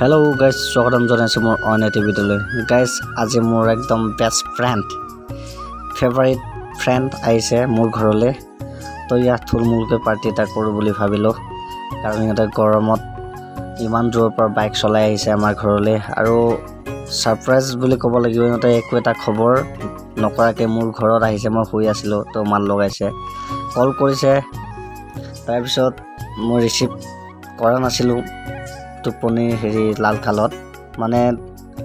Hello' guys, স্বাগতম জনাইছোঁ মোৰ অইন এটি ভিডিঅ'লৈ। গাইজ, আজি মোৰ একদম বেষ্ট ফেভাৰিট ফ্ৰেণ্ড আহিছে মোৰ ঘৰলৈ। তো ইয়াত থুলমূলকৈ পাৰ্টি এটা কৰোঁ বুলি ভাবিলোঁ, কাৰণ সিহঁতে গৰমত ইমান দূৰৰ পৰা বাইক চলাই আহিছে আমাৰ ঘৰলৈ। আৰু ছাৰপ্ৰাইজ বুলি ক'ব লাগিব, সিহঁতে একো এটা খবৰ নকৰাকৈ মোৰ ঘৰত আহিছে। মই শুই আছিলোঁ, তো মাত লগাইছে, কল কৰিছে। তাৰপিছত মই ৰিচিভ কৰা নাছিলোঁ, টোপনি লাল কালত মানে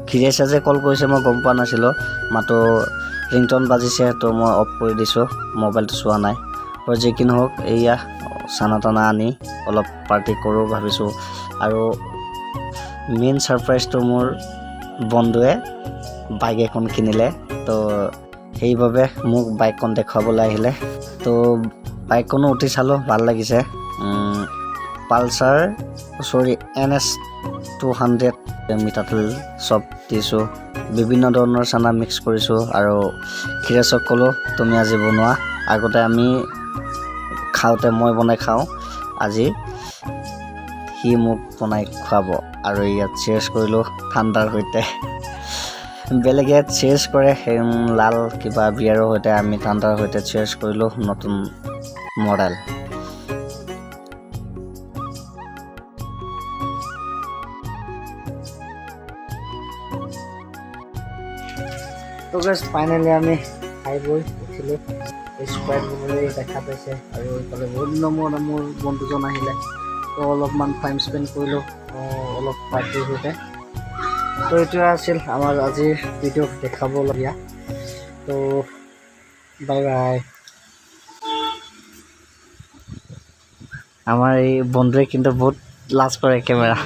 খিৰিয়াছে যে কল কৰিছে মই গম পোৱা নাছিলোঁ। মাতো ৰিংটন বাজিছে, তো মই অফ কৰি দিছোঁ, মোবাইলটো চোৱা নাই। আৰু যি কি নহওক, এয়া চানা টানা আনি অলপ পাৰ্টি কৰোঁ ভাবিছোঁ। আৰু মেইন ছাৰপ্ৰাইজটো মোৰ বন্ধুৱে বাইক এখন কিনিলে, তো সেইবাবে মোক বাইকখন দেখুৱাবলৈ আহিলে। তো বাইকখনো উঠি চালোঁ, ভাল লাগিছে। পালচাৰ NS 200 মিঠাতেল চব দিছোঁ, বিভিন্ন ধৰণৰ চানা মিক্স কৰিছোঁ। আৰু খিৰাচক ক'লোঁ, তুমি আজি বনোৱা। আগতে আমি খাওঁতে মই বনাই খাওঁ, আজি সি মোক বনাই খুৱাব। আৰু ইয়াত চেয়াৰ্ছ কৰিলোঁ ঠাণ্ডাৰ সৈতে। বেলেগে চেয়াৰ্ছ কৰে লাল কিবা বিয়াৰৰ সৈতে, আমি ঠাণ্ডাৰ সৈতে চেয়াৰ্ছ কৰিলোঁ, নতুন মডেল। তো গাইজ, ফাইনেলি আমি খাই বৈ উঠিলোঁ। স্প্ৰাইট বুলি দেখা পাইছে, আৰু এইফালে বহুত দিনৰ মূৰত মোৰ বন্ধুজন আহিলে, তো অলপমান টাইম স্পেণ্ড কৰিলোঁ অলপ পাৰ্টিৰ সৈতে। তো এইটোৱে আছিল আমাৰ আজিৰ ভিডিঅ' দেখাবলগীয়া। তো বাই বাই। আমাৰ এই বন্ধুৱে কিন্তু বহুত লাজ কৰে কেমেৰা।